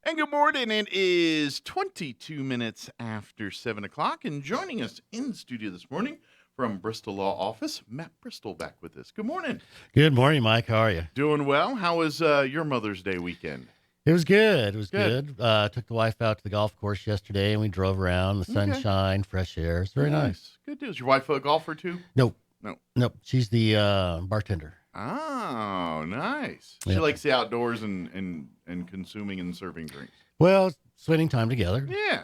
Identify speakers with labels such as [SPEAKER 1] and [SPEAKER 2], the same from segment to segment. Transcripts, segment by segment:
[SPEAKER 1] And good morning. It is 22 minutes after 7 o'clock. And joining us in the studio this morning from Bristol Law Office, Matt Bristol back with us. Good morning.
[SPEAKER 2] Good morning, Mike. How are you?
[SPEAKER 1] Doing well. How was your Mother's Day weekend?
[SPEAKER 2] It was good. It was good. Took the wife out to the golf course yesterday, and we drove around. The sunshine, fresh air. It's very nice.
[SPEAKER 1] Good deal. Is your wife a golfer too?
[SPEAKER 2] Nope.
[SPEAKER 1] No.
[SPEAKER 2] Nope. She's the bartender.
[SPEAKER 1] Oh, nice. She
[SPEAKER 2] Yep.
[SPEAKER 1] likes the outdoors and consuming and serving drinks.
[SPEAKER 2] Well, spending time together.
[SPEAKER 1] Yeah.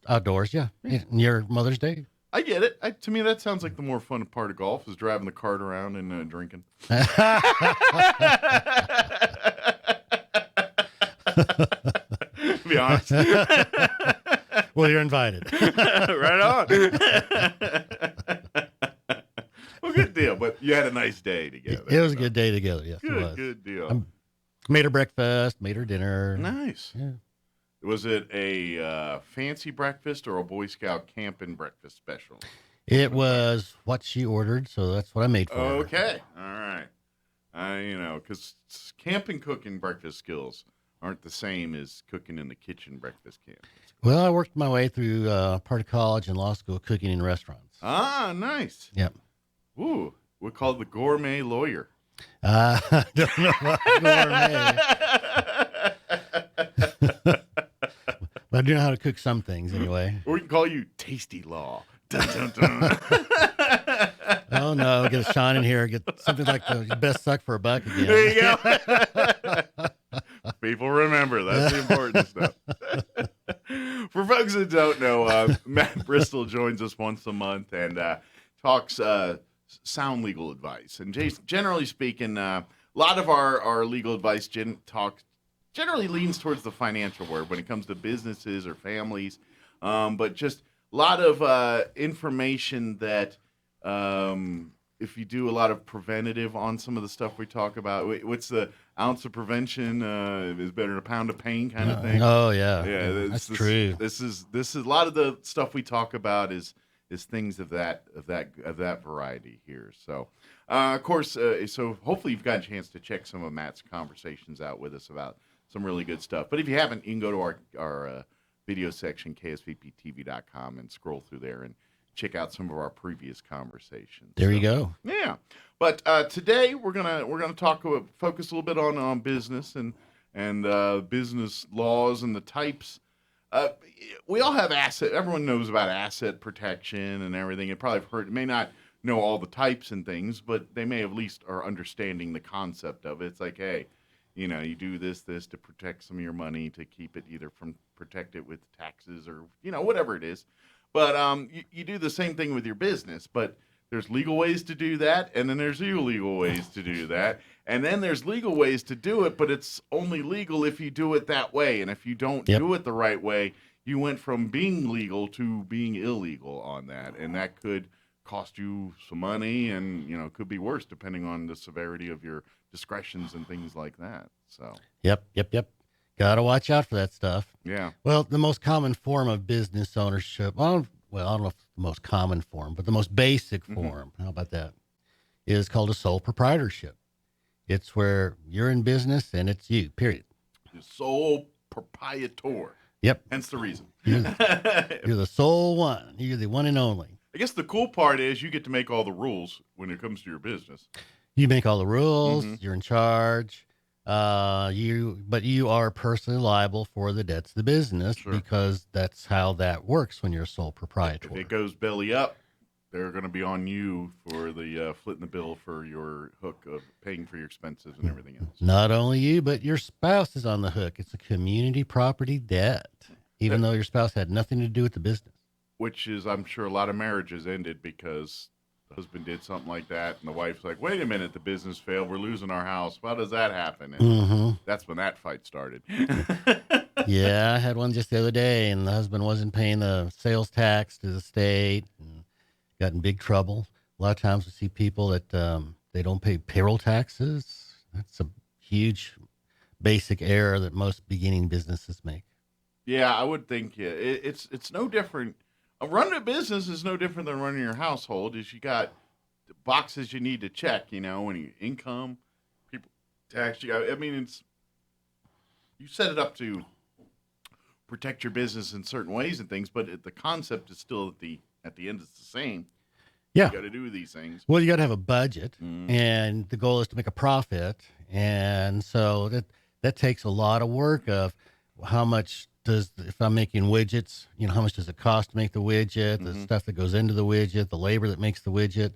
[SPEAKER 2] Outdoors, yeah. And your Mother's Day?
[SPEAKER 1] I get it. To me, that sounds like the more fun part of golf is driving the cart around and drinking. To be honest.
[SPEAKER 2] Well, you're invited.
[SPEAKER 1] Right on. Well, good deal. But you had a nice day together.
[SPEAKER 2] It was a good day together, yes. It was.
[SPEAKER 1] Good deal.
[SPEAKER 2] Made her breakfast, made her dinner.
[SPEAKER 1] Nice.
[SPEAKER 2] Yeah.
[SPEAKER 1] Was it a fancy breakfast or a Boy Scout camping breakfast special?
[SPEAKER 2] It was what she ordered, so that's what I made for her.
[SPEAKER 1] Okay. All right. Because camping cooking breakfast skills aren't the same as cooking in the kitchen breakfast camp.
[SPEAKER 2] Well, I worked my way through part of college and law school cooking in restaurants.
[SPEAKER 1] Ah, nice.
[SPEAKER 2] Yep.
[SPEAKER 1] Ooh, we're called the gourmet lawyer.
[SPEAKER 2] I don't know about gourmet. But I do know how to cook some things anyway.
[SPEAKER 1] Or we can call you Tasty Law. Dun, dun, dun.
[SPEAKER 2] Oh, no. Get a shine in here. Get something like the best suck for a buck again.
[SPEAKER 1] There you go. People remember. That's the important stuff. For folks that don't know, Matt Bristol joins us once a month and talks sound legal advice. And generally speaking, a lot of our legal advice generally leans towards the financial world when it comes to businesses or families. But just a lot of information that if you do a lot of preventative on some of the stuff we talk about, what's the ounce of prevention is better than a pound of pain kind of thing.
[SPEAKER 2] Oh, yeah.
[SPEAKER 1] Yeah,
[SPEAKER 2] that's true.
[SPEAKER 1] This is a lot of the stuff we talk about is things of that variety here. So, of course, so hopefully you've got a chance to check some of Matt's conversations out with us about some really good stuff. But if you haven't, you can go to our video section, ksvptv.com, and scroll through there and check out some of our previous conversations.
[SPEAKER 2] There you go.
[SPEAKER 1] Yeah. But today we're gonna focus a little bit on business and business laws and the types. We all have asset. Everyone knows about asset protection and everything. It probably may not know all the types and things, but they may at least are understanding the concept of it. It's like, hey, you do this to protect some of your money, to keep it either from protect it with taxes or whatever it is. But you do the same thing with your business, but there's legal ways to do that, and then there's illegal ways to do that, and then there's legal ways to do it, but it's only legal if you do it that way, and if you don't do it the right way, you went from being legal to being illegal on that, and that could cost you some money, and could be worse depending on the severity of your discretions and things like that. So.
[SPEAKER 2] Yep. Gotta watch out for that stuff.
[SPEAKER 1] Yeah.
[SPEAKER 2] Well, the most common form of business ownership, I don't know if it's the most common form, but the most basic form, how about that, is called a sole proprietorship. It's where you're in business and it's you, period.
[SPEAKER 1] The sole proprietor.
[SPEAKER 2] Yep.
[SPEAKER 1] Hence the reason.
[SPEAKER 2] You're the sole one. You're the one and only.
[SPEAKER 1] I guess the cool part is you get to make all the rules when it comes to your business.
[SPEAKER 2] You make all the rules. You're in charge. But you are personally liable for the debts of the business because that's how that works when you're a sole proprietor.
[SPEAKER 1] If it goes belly up, they're going to be on you for the footing the bill for your hook of paying for your expenses and everything else.
[SPEAKER 2] Not only you, but your spouse is on the hook. It's a community property debt, even though your spouse had nothing to do with the business. Which
[SPEAKER 1] is, I'm sure, a lot of marriages ended because the husband did something like that, and the wife's like, wait a minute, the business failed. We're losing our house. How does that happen? And that's when that fight started.
[SPEAKER 2] Yeah, I had one just the other day, and the husband wasn't paying the sales tax to the state and got in big trouble. A lot of times we see people that they don't pay payroll taxes. That's a huge basic error that most beginning businesses make.
[SPEAKER 1] Yeah, I would think it's no different. Running a business is no different than running your household. Is you got boxes you need to check, when you income, people tax. You set it up to protect your business in certain ways and things, but the concept is still at the end it's the same.
[SPEAKER 2] Yeah.
[SPEAKER 1] You got to do these things.
[SPEAKER 2] Well, you got to have a budget,
[SPEAKER 1] Mm.
[SPEAKER 2] and the goal is to make a profit. And so that takes a lot of work of how much if I'm making widgets, how much does it cost to make the widget, the stuff that goes into the widget, the labor that makes the widget,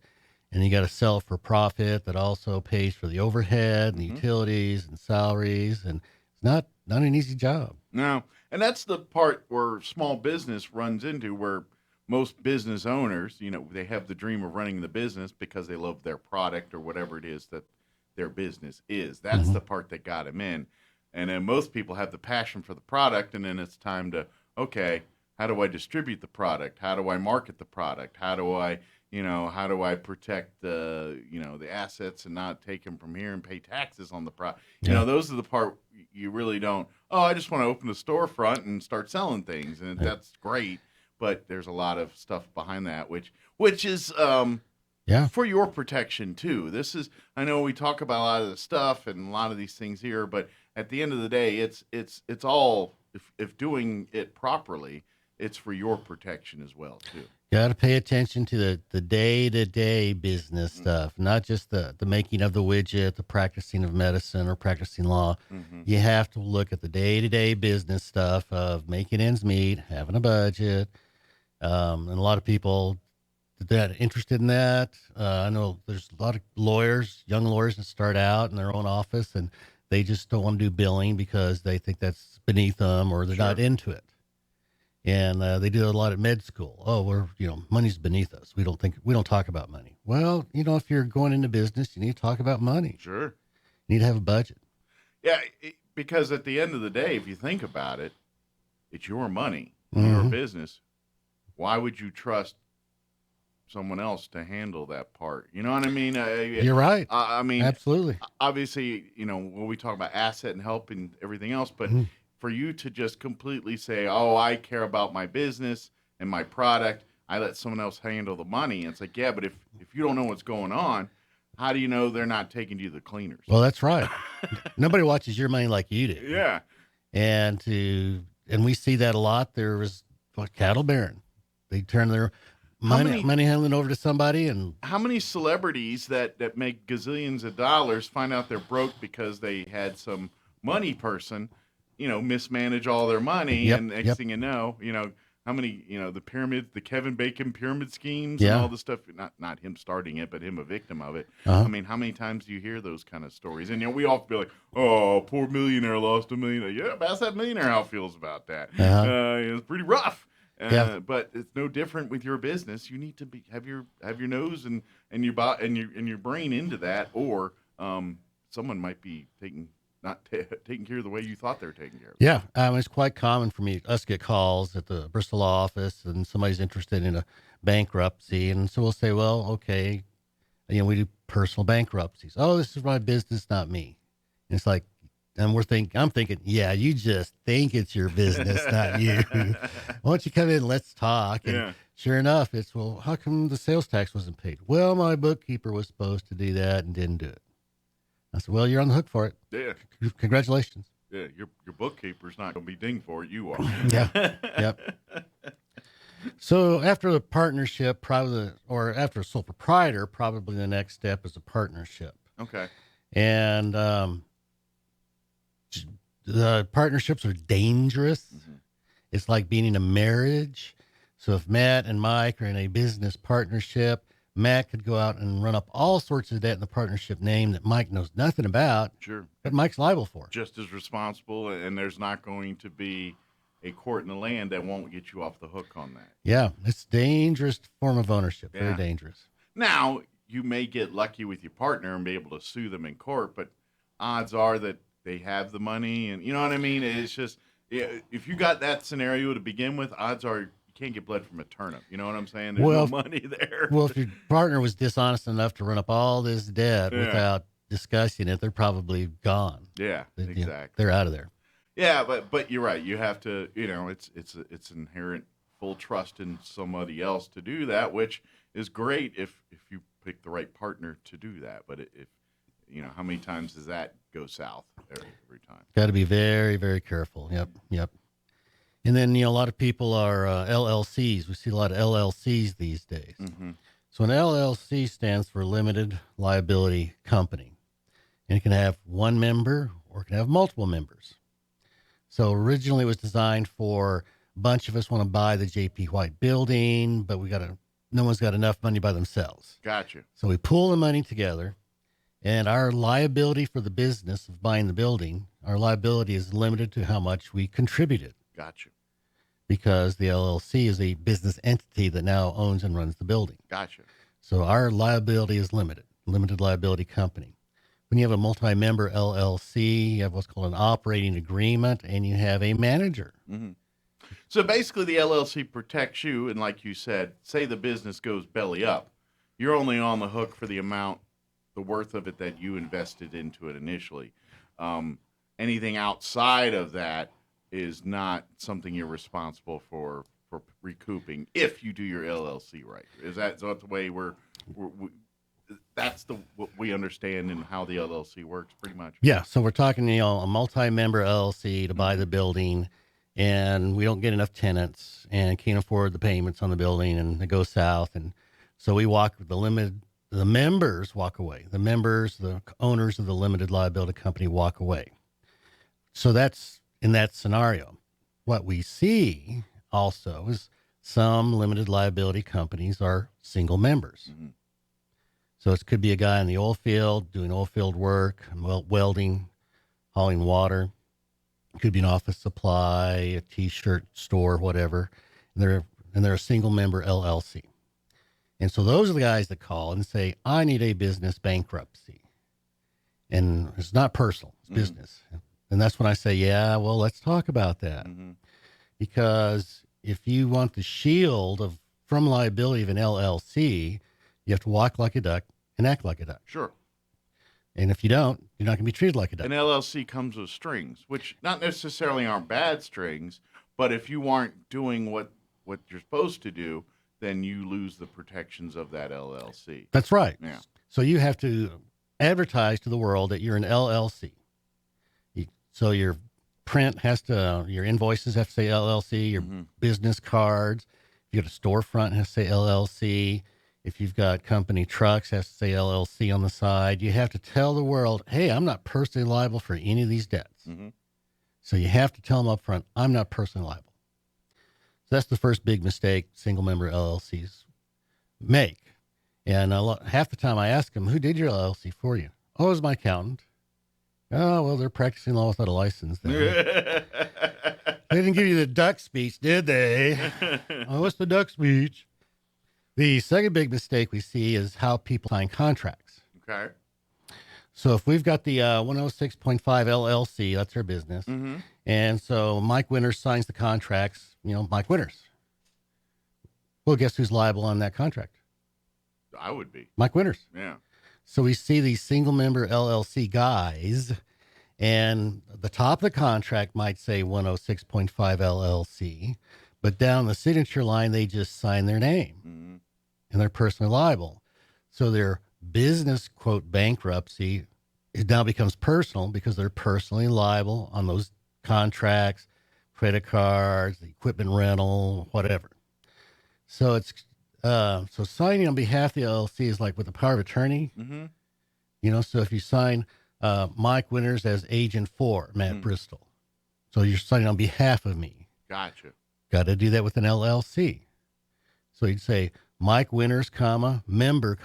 [SPEAKER 2] and you got to sell for profit that also pays for the overhead and the utilities and salaries. And it's not an easy job.
[SPEAKER 1] No. And that's the part where small business runs into, where most business owners, they have the dream of running the business because they love their product or whatever it is that their business is. That's the part that got them in. And then most people have the passion for the product, and then it's time to, okay, how do I distribute the product? How do I market the product? How do I protect the assets and not take them from here and pay taxes on the product? Those are the part you really don't, I just want to open a storefront and start selling things. And that's great. But there's a lot of stuff behind that, which is for your protection too. I know we talk about a lot of the stuff and a lot of these things here, but at the end of the day, it's all, if doing it properly, it's for your protection as well too.
[SPEAKER 2] Got to pay attention to the day-to-day business stuff, not just the making of the widget, the practicing of medicine or practicing law. You have to look at the day-to-day business stuff of making ends meet, having a budget. And a lot of people that are interested in that. I know there's a lot of young lawyers that start out in their own office, and they just don't want to do billing because they think that's beneath them or they're not into it. And they do a lot at med school. Oh, money's beneath us. We don't talk about money. Well, if you're going into business, you need to talk about money.
[SPEAKER 1] Sure.
[SPEAKER 2] You need to have a budget.
[SPEAKER 1] Yeah, because at the end of the day, if you think about it, it's your money, your business. Why would you trust someone else to handle that part? You know what I mean?
[SPEAKER 2] You're right.
[SPEAKER 1] I mean,
[SPEAKER 2] absolutely.
[SPEAKER 1] Obviously, when we talk about asset and help and everything else, but for you to just completely say, I care about my business and my product, I let someone else handle the money. And it's like, yeah, but if you don't know what's going on, how do you know they're not taking you to the cleaners?
[SPEAKER 2] Well, that's right. Nobody watches your money like you do.
[SPEAKER 1] Yeah.
[SPEAKER 2] And we see that a lot. There was cattle baron. They turn their money handling over to somebody. And
[SPEAKER 1] how many celebrities that make gazillions of dollars find out they're broke because they had some money person, mismanage all their money, and next thing you know, how many, the Kevin Bacon pyramid schemes and all the stuff, not him starting it, but him a victim of it. I mean, how many times do you hear those kind of stories? And, we all be like, poor millionaire lost $1 million. Yeah, but ask that millionaire how it feels about that. It's pretty rough. But it's no different with your business. You need to have your nose and your brain into that, or someone might be taking care of the way you thought they were taking care of.
[SPEAKER 2] Yeah, it's quite common for us to get calls at the Bristol office, and somebody's interested in a bankruptcy, and so we'll say, well, okay, we do personal bankruptcies. Oh, this is my business, not me. And it's like, and I'm thinking, yeah, you just think it's your business, not you. Why don't you come in and let's talk? And sure enough, it's, well, how come the sales tax wasn't paid? Well, my bookkeeper was supposed to do that and didn't do it. I said, well, you're on the hook for it.
[SPEAKER 1] Yeah.
[SPEAKER 2] Congratulations.
[SPEAKER 1] Yeah, your bookkeeper's not going to be dinged for it. You are.
[SPEAKER 2] Yeah. Yep. So after the partnership, or after a sole proprietor, probably the next step is a partnership.
[SPEAKER 1] Okay.
[SPEAKER 2] And the partnerships are dangerous. It's like being in a marriage. So if Matt and Mike are in a business partnership, Matt could go out and run up all sorts of debt in the partnership name that Mike knows nothing about.
[SPEAKER 1] Sure.
[SPEAKER 2] But Mike's liable for.
[SPEAKER 1] Just as responsible, and there's not going to be a court in the land that won't get you off the hook on that.
[SPEAKER 2] Yeah, it's a dangerous form of ownership. Very dangerous.
[SPEAKER 1] Now, you may get lucky with your partner and be able to sue them in court, but odds are that they have the money, and you know what I mean? It's just, if you got that scenario to begin with, odds are can't get blood from a turnip. You know what I'm saying? There's no money there.
[SPEAKER 2] Well, if your partner was dishonest enough to run up all this debt without discussing it, they're probably gone.
[SPEAKER 1] Yeah, exactly.
[SPEAKER 2] They're out of there.
[SPEAKER 1] Yeah, but you're right. You have to, it's inherent full trust in somebody else to do that, which is great if you pick the right partner to do that. But if how many times does that go south every time?
[SPEAKER 2] Got to be very, very careful. Yep. And then, a lot of people are LLCs. We see a lot of LLCs these days.
[SPEAKER 1] Mm-hmm.
[SPEAKER 2] So an LLC stands for Limited Liability Company. And it can have one member or it can have multiple members. So originally it was designed for a bunch of us want to buy the JP White building, but no one's got enough money by themselves.
[SPEAKER 1] Gotcha.
[SPEAKER 2] So we pool the money together, and our liability for the business of buying the building, our liability is limited to how much we contributed.
[SPEAKER 1] Gotcha.
[SPEAKER 2] Because the LLC is a business entity that now owns and runs the building.
[SPEAKER 1] Gotcha.
[SPEAKER 2] So our liability is limited liability company. When you have a multi-member LLC, you have what's called an operating agreement, and you have a manager.
[SPEAKER 1] Mm-hmm. So basically the LLC protects you, and like you said, say the business goes belly up, you're only on the hook for the worth of it that you invested into it initially. Anything outside of that is not something you're responsible for recouping if you do your LLC right. Is that the way that's what we understand and how the LLC works pretty much?
[SPEAKER 2] Yeah. So we're talking, a multi-member LLC to buy the building, and we don't get enough tenants and can't afford the payments on the building, and it goes south. And so the members walk away. The members, the owners of the limited liability company walk away. So that's in that scenario. What we see also is some limited liability companies are single members.
[SPEAKER 1] Mm-hmm.
[SPEAKER 2] So it could be a guy in the oil field doing oil field work, welding, hauling water. It could be an office supply, a T-shirt store, whatever. And they're a single member LLC. And so those are the guys that call and say, I need a business bankruptcy. And it's not personal, it's business. And that's when I say, yeah, well, let's talk about that.
[SPEAKER 1] Mm-hmm.
[SPEAKER 2] Because if you want the shield from liability of an LLC, you have to walk like a duck and act like a duck.
[SPEAKER 1] Sure.
[SPEAKER 2] And if you don't, you're not going to be treated like a duck.
[SPEAKER 1] An LLC comes with strings, which not necessarily aren't bad strings, but if you aren't doing what you're supposed to do, then you lose the protections of that LLC.
[SPEAKER 2] That's right.
[SPEAKER 1] Yeah.
[SPEAKER 2] So you have to advertise to the world that you're an LLC. So your your invoices have to say LLC, your business cards. If you got a storefront, it has to say LLC. If you've got company trucks, it has to say LLC on the side. You have to tell the world, hey, I'm not personally liable for any of these debts.
[SPEAKER 1] Mm-hmm.
[SPEAKER 2] So you have to tell them up front, I'm not personally liable. So that's the first big mistake single member LLCs make. And half the time I ask them, who did your LLC for you? Oh, it was my accountant. Oh, well, they're practicing law without a license then. They didn't give you the duck speech, did they? Oh, what's the duck speech? The second big mistake we see is how people sign contracts.
[SPEAKER 1] Okay.
[SPEAKER 2] So if we've got the 106.5 LLC, that's our business.
[SPEAKER 1] Mm-hmm.
[SPEAKER 2] And so Mike Winters signs the contracts, Mike Winters. Well, guess who's liable on that contract?
[SPEAKER 1] I would be.
[SPEAKER 2] Mike Winters.
[SPEAKER 1] Yeah.
[SPEAKER 2] So we see these single member LLC guys, and the top of the contract might say 106.5 LLC, but down the signature line, they just sign their name, and they're personally liable. So their business, quote, bankruptcy, it now becomes personal because they're personally liable on those contracts, credit cards, the equipment rental, whatever. So it's so signing on behalf of the LLC is like with the power of attorney.
[SPEAKER 1] Mm-hmm.
[SPEAKER 2] So if you sign Mike Winters as agent for Matt Bristol, so you're signing on behalf of me.
[SPEAKER 1] Gotcha.
[SPEAKER 2] Got to do that with an LLC. So you'd say Mike Winters, member,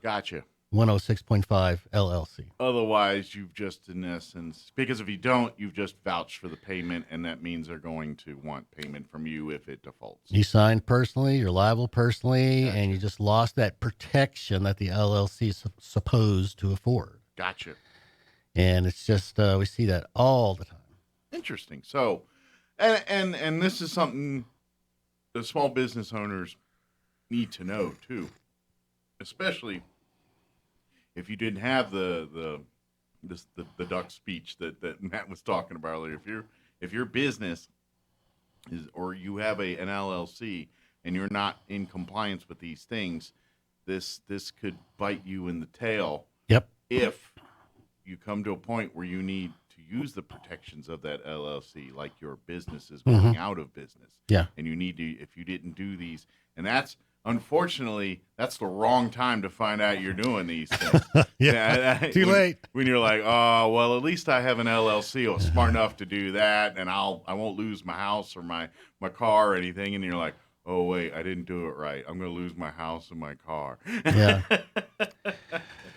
[SPEAKER 1] Gotcha.
[SPEAKER 2] 106.5 LLC.
[SPEAKER 1] Otherwise, you've just, in essence, because if you don't, you've just vouched for the payment, and that means they're going to want payment from you if it defaults.
[SPEAKER 2] You signed personally, you're liable personally,
[SPEAKER 1] Gotcha.
[SPEAKER 2] and you just lost that protection that the LLC is supposed to afford.
[SPEAKER 1] Gotcha.
[SPEAKER 2] And it's just, we see that all the time.
[SPEAKER 1] Interesting. So, and this is something the small business owners need to know too, especially if you didn't have the duck speech that Matt was talking about earlier. If your business is, or you have an LLC and you're not in compliance with these things, this could bite you in the tail.
[SPEAKER 2] Yep.
[SPEAKER 1] If you come to a point where you need use the protections of that LLC, like your business is going out of business.
[SPEAKER 2] Yeah.
[SPEAKER 1] And you need to, if you didn't do these, and that's, unfortunately, that's the wrong time to find out you're doing these things.
[SPEAKER 2] Too late.
[SPEAKER 1] When you're like, oh, well, at least I have an LLC. I was smart enough to do that, and I won't lose my house or my car or anything. And you're like, oh, wait, I didn't do it right. I'm going to lose my house and my car.
[SPEAKER 2] Yeah.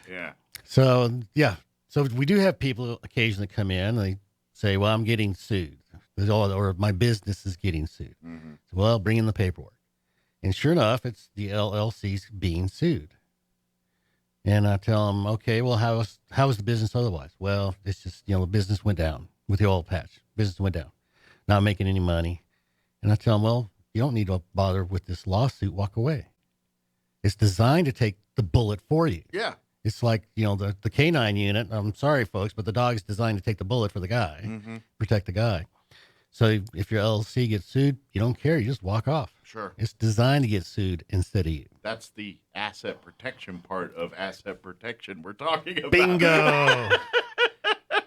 [SPEAKER 1] Yeah.
[SPEAKER 2] So, yeah. So we do have people occasionally come in and they say, well, I'm getting sued, or my business is getting sued.
[SPEAKER 1] Mm-hmm.
[SPEAKER 2] So, well, bring in the paperwork. And sure enough, it's the LLC's being sued. And I tell them, okay, well, how is the business otherwise? Well, it's just, the business went down with the oil patch. Business went down. Not making any money. And I tell them, well, you don't need to bother with this lawsuit. Walk away. It's designed to take the bullet for you.
[SPEAKER 1] Yeah.
[SPEAKER 2] It's like, the canine unit. I'm sorry, folks, but the dog is designed to take the bullet for the guy, protect the guy. So if your LLC gets sued, you don't care. You just walk off.
[SPEAKER 1] Sure.
[SPEAKER 2] It's designed to get sued instead of you.
[SPEAKER 1] That's the asset protection part of asset protection we're talking about.
[SPEAKER 2] Bingo.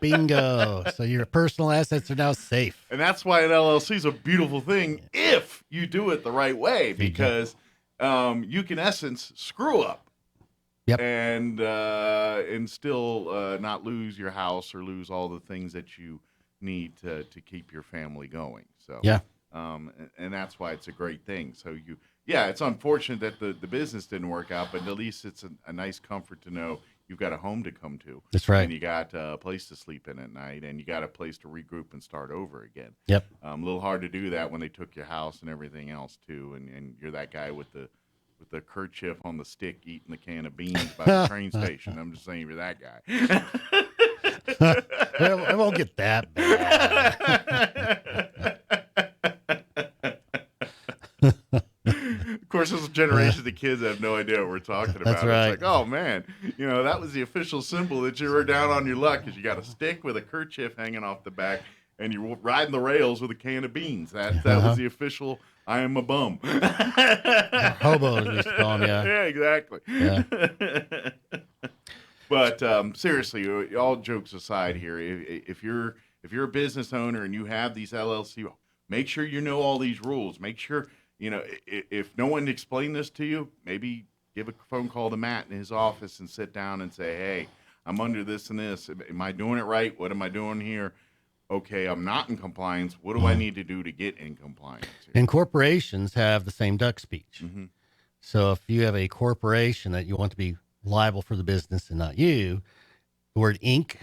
[SPEAKER 2] Bingo. So your personal assets are now safe.
[SPEAKER 1] And that's why an LLC is a beautiful thing if you do it the right way, because you can, in essence, screw up.
[SPEAKER 2] Yep.
[SPEAKER 1] And still not lose your house or lose all the things that you need to keep your family going. So
[SPEAKER 2] yeah.
[SPEAKER 1] And that's why it's a great thing. So it's unfortunate that the business didn't work out, but at least it's a nice comfort to know you've got a home to come to.
[SPEAKER 2] That's right.
[SPEAKER 1] And you got a place to sleep in at night, and you got a place to regroup and start over again.
[SPEAKER 2] Yep.
[SPEAKER 1] A little hard to do that when they took your house and everything else too, and you're that guy with the kerchief on the stick eating the can of beans by the train station. I'm just saying you're that guy.
[SPEAKER 2] Well, I won't get that bad.
[SPEAKER 1] Of course, there's a generation of kids that have no idea what we're talking about.
[SPEAKER 2] That's right.
[SPEAKER 1] It's like, oh man, that was the official symbol that you were down on your luck, because you got a stick with a kerchief hanging off the back, and you're riding the rails with a can of beans. That was the official. I am a bum.
[SPEAKER 2] Hobos, we used to call them, yeah.
[SPEAKER 1] Yeah, exactly.
[SPEAKER 2] Yeah.
[SPEAKER 1] But seriously, all jokes aside here, if you're a business owner and you have these LLC, make sure you know all these rules. Make sure, if no one explained this to you, maybe give a phone call to Matt in his office and sit down and say, hey, I'm under this and this. Am I doing it right? What am I doing here? Okay, I'm not in compliance. What do I need to do to get in compliance?
[SPEAKER 2] And corporations have the same duck speech.
[SPEAKER 1] Mm-hmm.
[SPEAKER 2] So if you have a corporation that you want to be liable for the business and not you, the word Inc.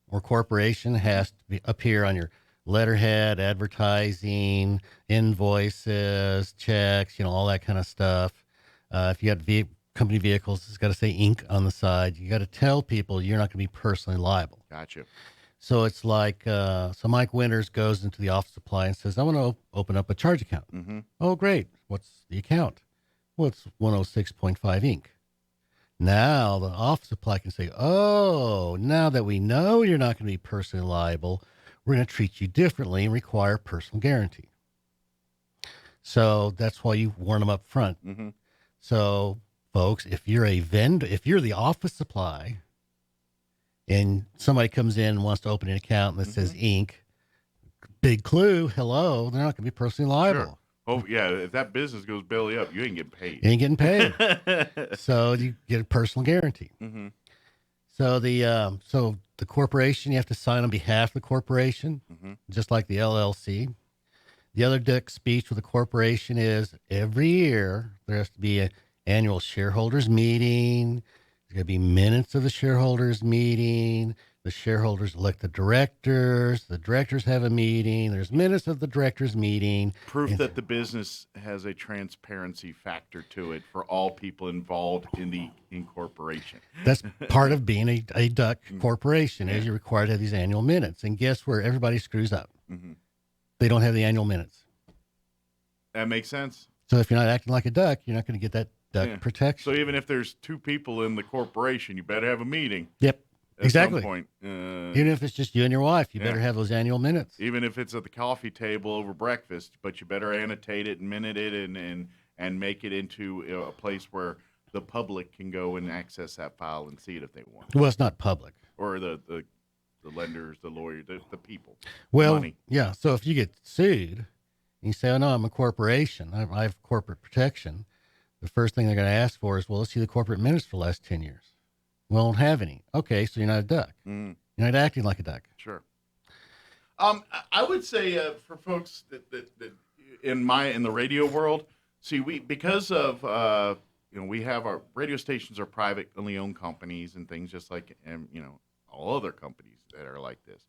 [SPEAKER 2] or corporation has to appear on your letterhead, advertising, invoices, checks, all that kind of stuff. If you got company vehicles, it's got to say Inc. on the side. You got to tell people you're not going to be personally liable.
[SPEAKER 1] Gotcha.
[SPEAKER 2] So it's like, so Mike Winters goes into the office supply and says, I want to open up a charge account.
[SPEAKER 1] Mm-hmm.
[SPEAKER 2] Oh, great. What's the account? Well, it's 106.5 Inc. Now the office supply can say, oh, now that we know you're not going to be personally liable, we're going to treat you differently and require personal guarantee. So that's why you warn them up front.
[SPEAKER 1] Mm-hmm.
[SPEAKER 2] So folks, if you're a vendor, if you're the office supply, and somebody comes in and wants to open an account that says Inc., big clue, hello, they're not going to be personally liable.
[SPEAKER 1] Sure. Oh, yeah, if that business goes belly up, you ain't getting paid.
[SPEAKER 2] You ain't getting paid. So you get a personal guarantee.
[SPEAKER 1] Mm-hmm.
[SPEAKER 2] So the corporation, you have to sign on behalf of the corporation, just like the LLC. The other duck speech with the corporation is every year there has to be an annual shareholders meeting. There's going to be minutes of the shareholders meeting. The shareholders elect the directors. The directors have a meeting. There's minutes of the directors meeting.
[SPEAKER 1] Proof that the business has a transparency factor to it for all people involved in the incorporation.
[SPEAKER 2] That's part of being a duck corporation, is you're required to have these annual minutes. And guess where everybody screws up?
[SPEAKER 1] Mm-hmm.
[SPEAKER 2] They don't have the annual minutes.
[SPEAKER 1] That makes sense.
[SPEAKER 2] So if you're not acting like a duck, you're not going to get that duck protection.
[SPEAKER 1] So even if there's two people in the corporation, you better have a meeting.
[SPEAKER 2] Yep.
[SPEAKER 1] At
[SPEAKER 2] Exactly.
[SPEAKER 1] some point.
[SPEAKER 2] Even if it's just you and your wife, you better have those annual minutes.
[SPEAKER 1] Even if it's at the coffee table over breakfast, but you better annotate it and minute it and make it into a place where the public can go and access that file and see it if they want.
[SPEAKER 2] Well, it's not public.
[SPEAKER 1] Or the the lenders, the lawyers, the people,
[SPEAKER 2] Well,
[SPEAKER 1] money.
[SPEAKER 2] yeah. So if you get sued and you say, "Oh no, I'm a corporation. I have corporate protection," the first thing they're going to ask for is, "Well, let's see the corporate minutes for the last 10 years." We don't have any. Okay, so you're not a duck.
[SPEAKER 1] Mm,
[SPEAKER 2] You're not acting like a duck.
[SPEAKER 1] sure. I would say for folks that in the radio world, see, because of we have our radio stations are privately owned companies and things just like all other companies that are like this.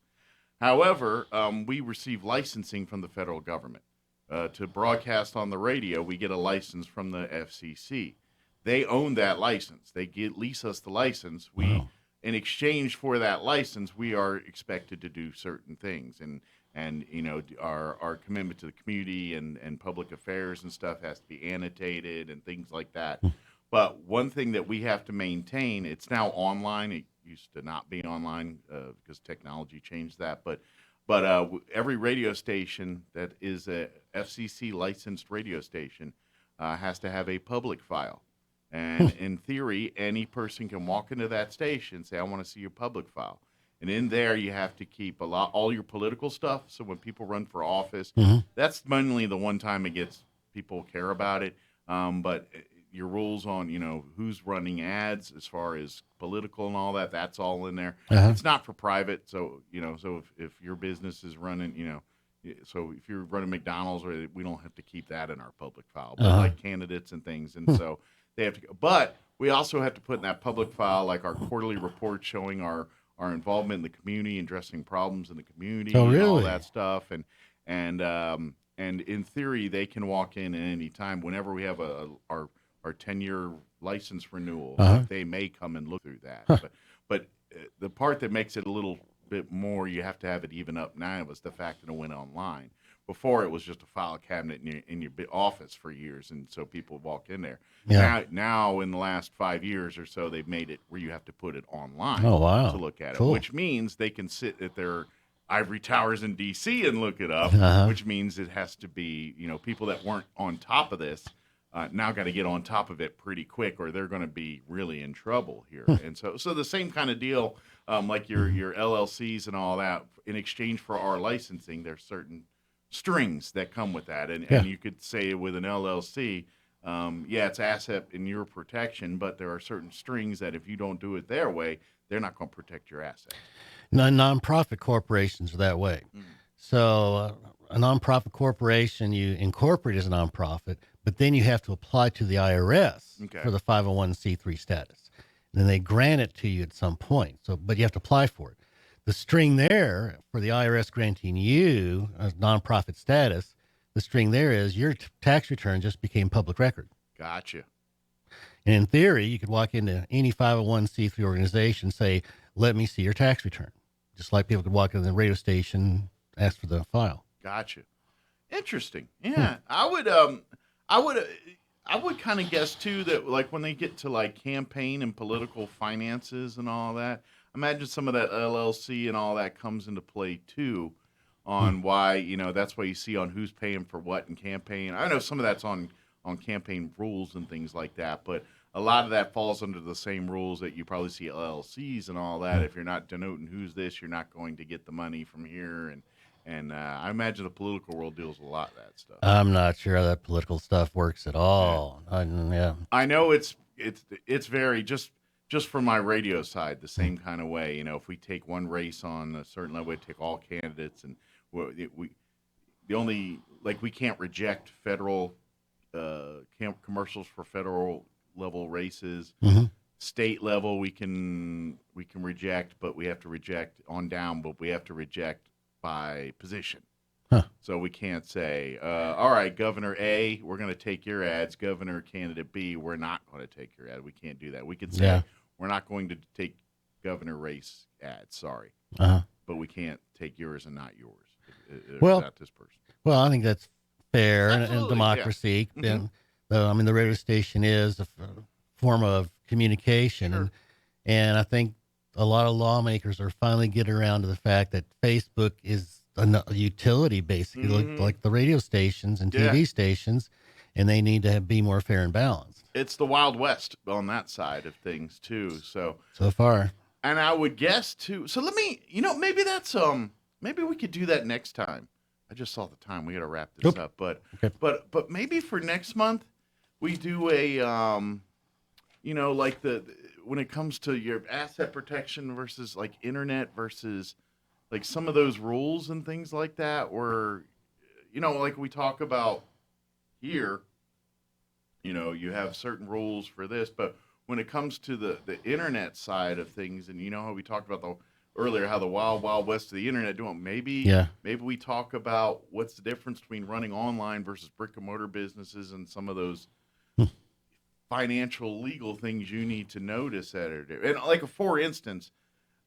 [SPEAKER 1] However, we receive licensing from the federal government to broadcast on the radio. We get a license from the FCC. They own that license. They lease us the license.
[SPEAKER 2] Wow.
[SPEAKER 1] In exchange for that license, we are expected to do certain things, and our commitment to the community and public affairs and stuff has to be annotated and things like that. But one thing that we have to maintain, it's now online. It used to not be online because technology changed that. But every radio station that is a FCC licensed radio station has to have a public file. And in theory, any person can walk into that station and say, "I want to see your public file." And in there, you have to keep all your political stuff. So when people run for office, that's mainly the one time people care about it. But your rules on who's running ads as far as political and all that's all in there. It's not for private. So so if your business is running, so if you're running McDonald's, we don't have to keep that in our public file. But like candidates and things, and so. They have to go. But we also have to put in that public file like our quarterly report showing our involvement in the community, addressing problems in the community,
[SPEAKER 2] Oh,
[SPEAKER 1] and all
[SPEAKER 2] really?
[SPEAKER 1] that stuff. And in theory, they can walk in at any time whenever we have our 10-year license renewal. They may come and look through that. But the part that makes it a little bit more, you have to have it even up now, was the fact that it went online. Before, it was just a file cabinet in your office for years, and so people would walk in there.
[SPEAKER 2] Yeah.
[SPEAKER 1] Now, in the last 5 years or so, they've made it where you have to put it online
[SPEAKER 2] Oh, wow.
[SPEAKER 1] to look at
[SPEAKER 2] Cool.
[SPEAKER 1] it, which means they can sit at their ivory towers in D.C. and look it up, which means it has to be, people that weren't on top of this now got to get on top of it pretty quick, or they're going to be really in trouble here. And so the same kind of deal, like your LLCs and all that, in exchange for our licensing, there's certain strings that come with that. And you could say with an LLC, it's asset in your protection, but there are certain strings that if you don't do it their way, they're not going to protect your asset.
[SPEAKER 2] Nonprofit corporations are that way. So a nonprofit corporation, you incorporate as a nonprofit, but then you have to apply to the IRS for the 501c3 status. And then they grant it to you at some point. But you have to apply for it. The string there for the IRS granting you a nonprofit status, the string there is your tax return just became public record.
[SPEAKER 1] Gotcha.
[SPEAKER 2] And in theory, you could walk into any 501c3 organization and say, "Let me see your tax return." Just like people could walk into the radio station, ask for the file.
[SPEAKER 1] Gotcha. Interesting. Yeah. I would kind of guess too that like when they get to like campaign and political finances and all that, imagine some of that LLC and all that comes into play too on why, that's why you see on who's paying for what in campaign. I know some of that's on campaign rules and things like that, but a lot of that falls under the same rules that you probably see LLCs and all that. If you're not denoting who's this, you're not going to get the money from here. And I imagine the political world deals with a lot of that stuff.
[SPEAKER 2] I'm not sure how that political stuff works at all.
[SPEAKER 1] I know it's very just from my radio side, the same kind of way. If we take one race on a certain level, we take all candidates, and we can't reject federal commercials for federal level races. State level we can reject, but we have to reject on down, but we have to reject by position. So we can't say, all right, Governor A, we're going to take your ads. Governor candidate B, we're not going to take your ad. We can't do that. We could say, we're not going to take governor race ads, sorry. But we can't take yours and not yours. Not this person.
[SPEAKER 2] Well, I think that's fair and democracy.
[SPEAKER 1] Yeah.
[SPEAKER 2] And the radio station is a form of communication.
[SPEAKER 1] Sure.
[SPEAKER 2] And I think a lot of lawmakers are finally getting around to the fact that Facebook is a utility, basically, like the radio stations and TV stations, and they need to be more fair and balanced.
[SPEAKER 1] It's the Wild West on that side of things, too. So
[SPEAKER 2] far.
[SPEAKER 1] And I would guess too. So let me, maybe that's maybe we could do that next time. I just saw the time. We got to wrap this up. But
[SPEAKER 2] Okay.
[SPEAKER 1] but maybe for next month we do a like the when it comes to your asset protection versus like internet versus like some of those rules and things like that, where like we talk about here, you have certain rules for this, but when it comes to the internet side of things, and how we talked about earlier, how the wild west of the internet doing, maybe we talk about what's the difference between running online versus brick and mortar businesses and some of those financial legal things you need to notice at it. And like for instance,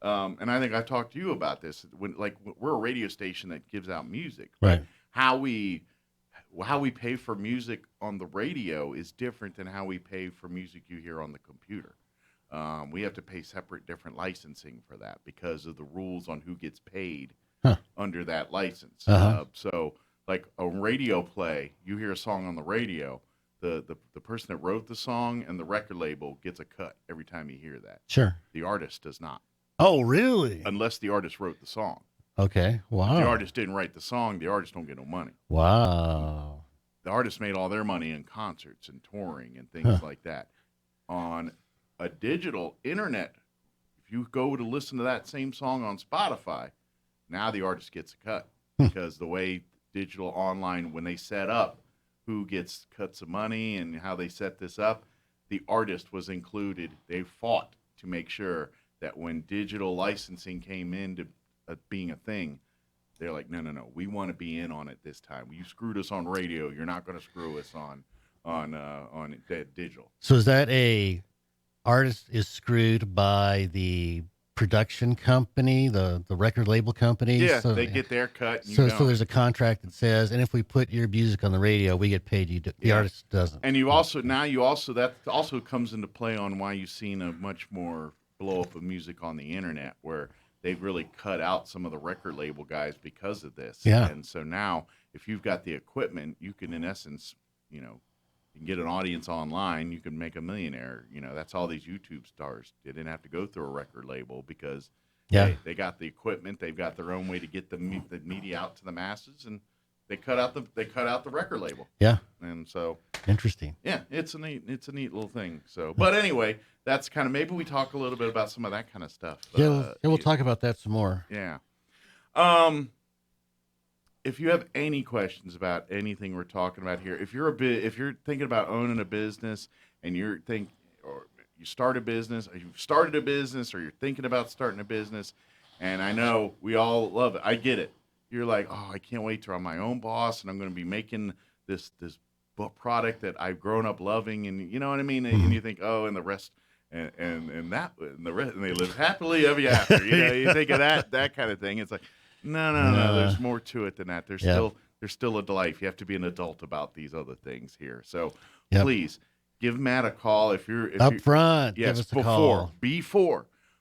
[SPEAKER 1] and I think I've talked to you about this, when we're a radio station that gives out music,
[SPEAKER 2] Right.
[SPEAKER 1] how we pay for music on the radio is different than how we pay for music you hear on the computer. We have to pay different licensing for that because of the rules on who gets paid under that license. So like a radio play, you hear a song on the radio, the person that wrote the song and the record label gets a cut every time you hear that.
[SPEAKER 2] Sure.
[SPEAKER 1] The artist does not.
[SPEAKER 2] Oh, really?
[SPEAKER 1] Unless the artist wrote the song.
[SPEAKER 2] Okay. Wow.
[SPEAKER 1] If the artist didn't write the song, the artist don't get no money.
[SPEAKER 2] Wow.
[SPEAKER 1] The artist made all their money in concerts and touring and things like that. On a digital internet, if you go to listen to that same song on Spotify, now the artist gets a cut because the way digital online, when they set up who gets cuts of money and how they set this up, the artist was included. They fought to make sure that when digital licensing came into being a thing, they're like, no, we want to be in on it this time. You screwed us on radio. You're not going to screw us on digital.
[SPEAKER 2] So is that a artist is screwed by the production company, the record label company?
[SPEAKER 1] Yeah,
[SPEAKER 2] so,
[SPEAKER 1] they get their cut. And
[SPEAKER 2] so there's a contract that says, and if we put your music on the radio, we get paid. The artist doesn't.
[SPEAKER 1] And you also that also comes into play on why you've seen a much more blow up of music on the internet, where they've really cut out some of the record label guys because of this.
[SPEAKER 2] Yeah.
[SPEAKER 1] And so now, if you've got the equipment, you can, in essence, you can get an audience online. You can make a millionaire. That's all these YouTube stars. They didn't have to go through a record label because they got the equipment. They've got their own way to get the media out to the masses, and they cut out the record label.
[SPEAKER 2] Yeah.
[SPEAKER 1] And so
[SPEAKER 2] interesting.
[SPEAKER 1] Yeah, it's a neat little thing. So, but anyway, that's kind of, maybe we talk a little bit about some of that kind of stuff.
[SPEAKER 2] We'll talk about that some more.
[SPEAKER 1] Yeah. If you have any questions about anything we're talking about here, if you're thinking about owning a business and or you start a business, or you've started a business, or you're thinking about starting a business, and I know we all love it. I get it. You're like, oh, I can't wait till I'm my own boss and I'm going to be making this product that I've grown up loving, and you know what I mean. And you think, oh, and the rest, and the rest, and they live happily ever after. You think of that kind of thing. It's like, no. There's more to it than that. There's still a life. You have to be an adult about these other things here. So please give Matt a call if you're
[SPEAKER 2] up front.
[SPEAKER 1] Yes,
[SPEAKER 2] give us a call.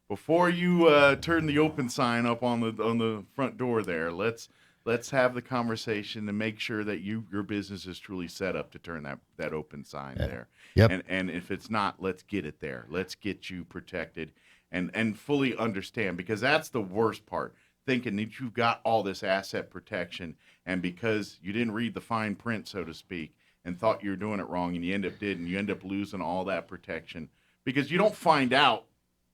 [SPEAKER 1] Before you turn the open sign up on the front door there. Let's have the conversation and make sure that your business is truly set up to turn that open sign there.
[SPEAKER 2] Yep.
[SPEAKER 1] And if it's not, let's get it there. Let's get you protected and fully understand, because that's the worst part. Thinking that you've got all this asset protection, and because you didn't read the fine print, so to speak, and thought you were doing it wrong, and you end up losing all that protection, because you don't find out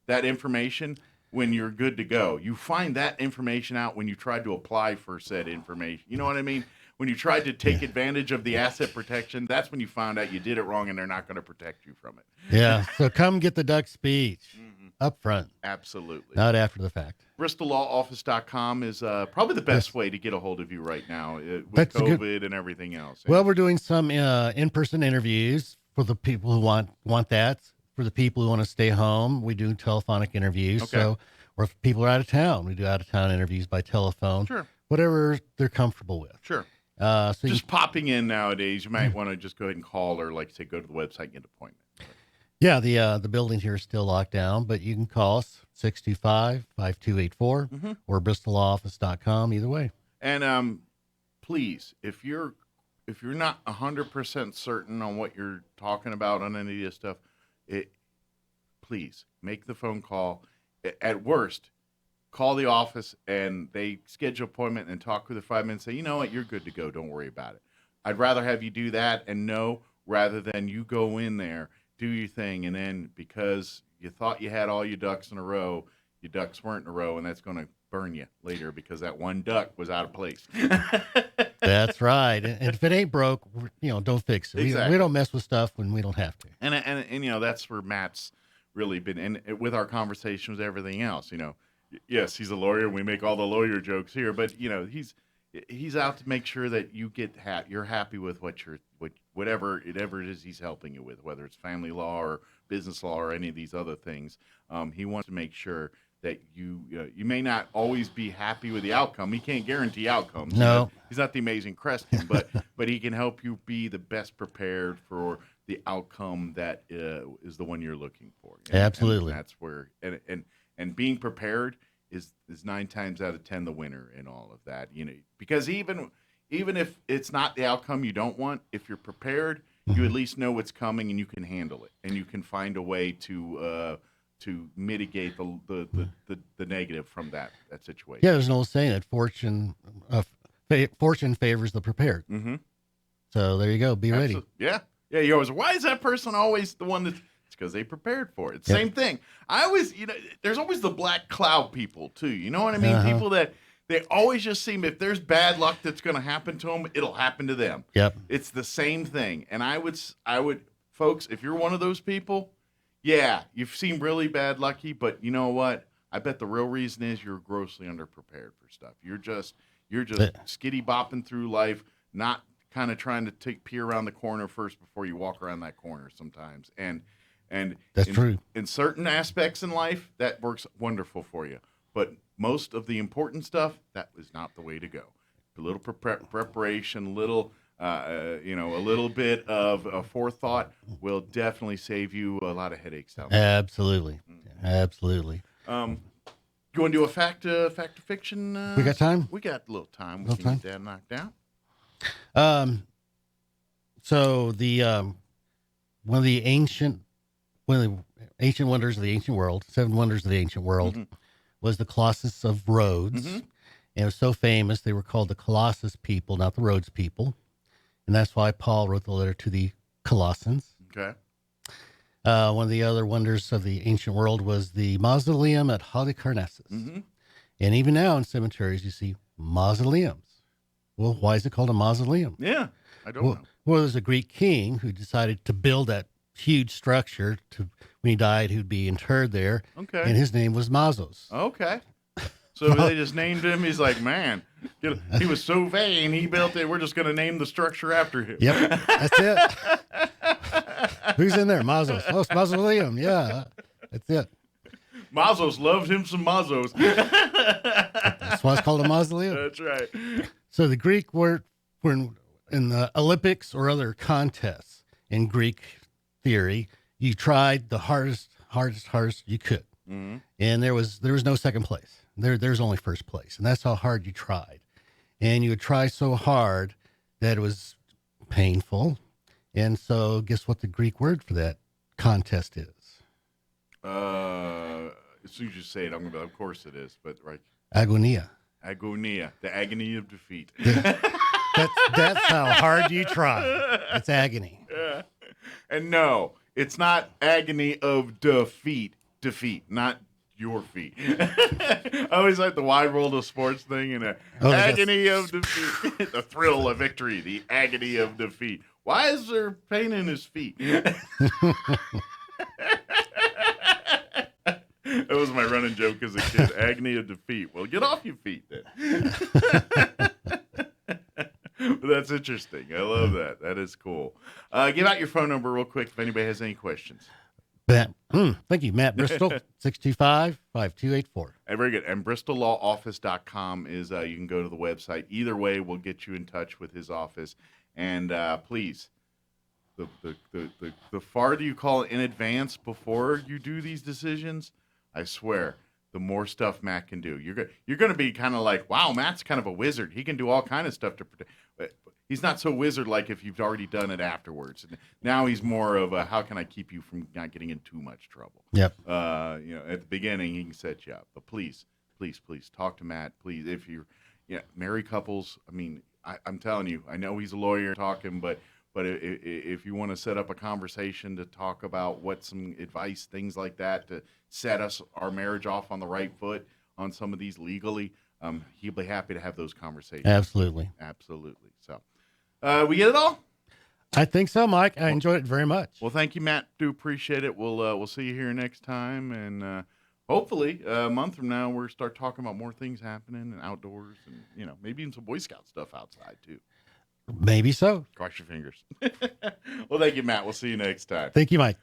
[SPEAKER 1] that information when you're good to go. You find that information out when you tried to apply for said information. You know what I mean? When you tried to take advantage of the asset protection, that's when you found out you did it wrong and they're not going to protect you from it.
[SPEAKER 2] Yeah. So come get the duck speech up front.
[SPEAKER 1] Absolutely.
[SPEAKER 2] Not after the fact.
[SPEAKER 1] BristolLawOffice.com is probably the best way to get a hold of you right now with COVID and everything else.
[SPEAKER 2] Well, we're doing some in-person interviews for the people who want that. For the people who want to stay home, we do telephonic interviews.
[SPEAKER 1] Okay.
[SPEAKER 2] So, or if people are out of town, we do out-of-town interviews by telephone.
[SPEAKER 1] Sure.
[SPEAKER 2] Whatever they're comfortable with.
[SPEAKER 1] Sure.
[SPEAKER 2] So
[SPEAKER 1] just popping in nowadays, you might want to just go ahead and call, or like say, go to the website and get an appointment.
[SPEAKER 2] Yeah, the building here is still locked down, but you can call us 625-5284 or BristolOffice.com, either way.
[SPEAKER 1] And please, if you're not 100% certain on what you're talking about on any of this stuff, please make the phone call. at worst, call the office and they schedule an appointment and talk with her 5 minutes. Say, you know what, you're good to go. Don't worry about it. I'd rather have you do that and know rather than you go in there, do your thing, and then because you thought you had all your ducks in a row, your ducks weren't in a row, and that's going to burn you later because that one duck was out of place.
[SPEAKER 2] That's right. And if it ain't broke, don't fix it.
[SPEAKER 1] Exactly.
[SPEAKER 2] We don't mess with stuff when we don't have to.
[SPEAKER 1] And that's where Matt's really been, and with our conversations, everything else. Yes, he's a lawyer. We make all the lawyer jokes here, but he's out to make sure that you get you're happy with whatever it is he's helping you with, whether it's family law or business law or any of these other things. He wants to make sure that you may not always be happy with the outcome. He can't guarantee outcomes.
[SPEAKER 2] No,
[SPEAKER 1] he's not the amazing Creston, but he can help you be the best prepared for the outcome that is the one you're looking for.
[SPEAKER 2] Absolutely.
[SPEAKER 1] And that's where and being prepared is 9 times out of 10 the winner in all of that. Because even if it's not the outcome you don't want, if you're prepared, you at least know what's coming and you can handle it, and you can find a way to mitigate the negative from that situation.
[SPEAKER 2] Yeah, there's an old saying that fortune favors the prepared.
[SPEAKER 1] Mm-hmm.
[SPEAKER 2] So there you go. Be ready.
[SPEAKER 1] Yeah. You always, why is that person always the one that's? It's because they prepared for it. Same thing. I always, there's always the black cloud people too. You know what I mean?
[SPEAKER 2] Uh-huh.
[SPEAKER 1] People that they always just seem, if there's bad luck that's going to happen to them, it'll happen to them.
[SPEAKER 2] Yep.
[SPEAKER 1] It's the same thing. And I would, folks, if you're one of those people, yeah, you've seen really bad lucky, but you know what? I bet the real reason is you're grossly underprepared for stuff. You're just skitty bopping through life, not kind of trying to peer around the corner first before you walk around that corner sometimes. And
[SPEAKER 2] that's true.
[SPEAKER 1] In certain aspects in life, that works wonderful for you. But most of the important stuff, that is not the way to go. A little preparation, a little bit of forethought will definitely save you a lot of headaches down there.
[SPEAKER 2] Absolutely. Mm-hmm. Absolutely.
[SPEAKER 1] You want to do a fact or fiction?
[SPEAKER 2] We got time?
[SPEAKER 1] We got a little time. We can get that knocked out.
[SPEAKER 2] So one of the ancient wonders of the ancient world, 7 wonders of the ancient world, mm-hmm. was the Colossus of Rhodes. Mm-hmm. And it was so famous, they were called the Colossus people, not the Rhodes people. And that's why Paul wrote the letter to the Colossians.
[SPEAKER 1] Okay.
[SPEAKER 2] One of the other wonders of the ancient world was the Mausoleum at Carnesis. Mm-hmm. And even now in cemeteries, you see mausoleums. Well, why is it called a mausoleum?
[SPEAKER 1] Yeah, I don't know.
[SPEAKER 2] Well, there's a Greek king who decided to build that huge structure when he died, who'd be interred there.
[SPEAKER 1] Okay.
[SPEAKER 2] And his name was Mausos.
[SPEAKER 1] Okay. So they just named him. He's like, man, he was so vain. He built it. We're just going to name the structure after him.
[SPEAKER 2] Yep. That's it. Who's in there? Mausos. Oh, it's Mausoleum. Yeah. That's it.
[SPEAKER 1] Mausos loved him some Mausos.
[SPEAKER 2] That's why it's called a mausoleum.
[SPEAKER 1] That's right.
[SPEAKER 2] So the Greek word in the Olympics or other contests in Greek theory, you tried the hardest you could. Mm-hmm. And there was no second place. There's only first place. And that's how hard you tried. And you would try so hard that it was painful. And so guess what the Greek word for that contest is?
[SPEAKER 1] As soon as you say it, I'm going to be, of course it is, but right.
[SPEAKER 2] Agonia.
[SPEAKER 1] Agonia, the agony of defeat.
[SPEAKER 2] That's how hard you try. It's agony.
[SPEAKER 1] Yeah. And no, it's not agony of defeat, not your feet. I always like the wide world of sports thing and agony of defeat. The thrill of victory, the agony of defeat. Why is there pain in his feet? That was my running joke as a kid. Agony of defeat. Well, get off your feet then. But that's interesting. I love that. That is cool. Give out your phone number real quick if anybody has any questions.
[SPEAKER 2] Thank you, Matt Bristol, 625-5284.
[SPEAKER 1] Very good. And BristolLawOffice.com is, you can go to the website. Either way, we'll get you in touch with his office. And please, the farther you call in advance before you do these decisions, I swear, the more stuff Matt can do. You're going to be kind of like, wow, Matt's kind of a wizard. He can do all kind of stuff to protect. he's not so wizard like if you've already done it afterwards. Now he's more of a, how can I keep you from not getting in too much trouble?
[SPEAKER 2] Yep.
[SPEAKER 1] At the beginning he can set you up, but please talk to Matt. Please, if you're, married couples. I mean, I'm telling you, I know he's a lawyer talking, but if you want to set up a conversation to talk about what some advice, things like that, to set our marriage off on the right foot on some of these legally, he'll be happy to have those conversations.
[SPEAKER 2] Absolutely.
[SPEAKER 1] So, we get it all?
[SPEAKER 2] I think so, Mike. I enjoyed it very much.
[SPEAKER 1] Well, thank you, Matt. Do appreciate it. We'll see you here next time, and hopefully a month from now we'll start talking about more things happening and outdoors, and maybe even some Boy Scout stuff outside too.
[SPEAKER 2] Maybe so.
[SPEAKER 1] Cross your fingers. Well, thank you, Matt. We'll see you next time.
[SPEAKER 2] Thank you, Mike.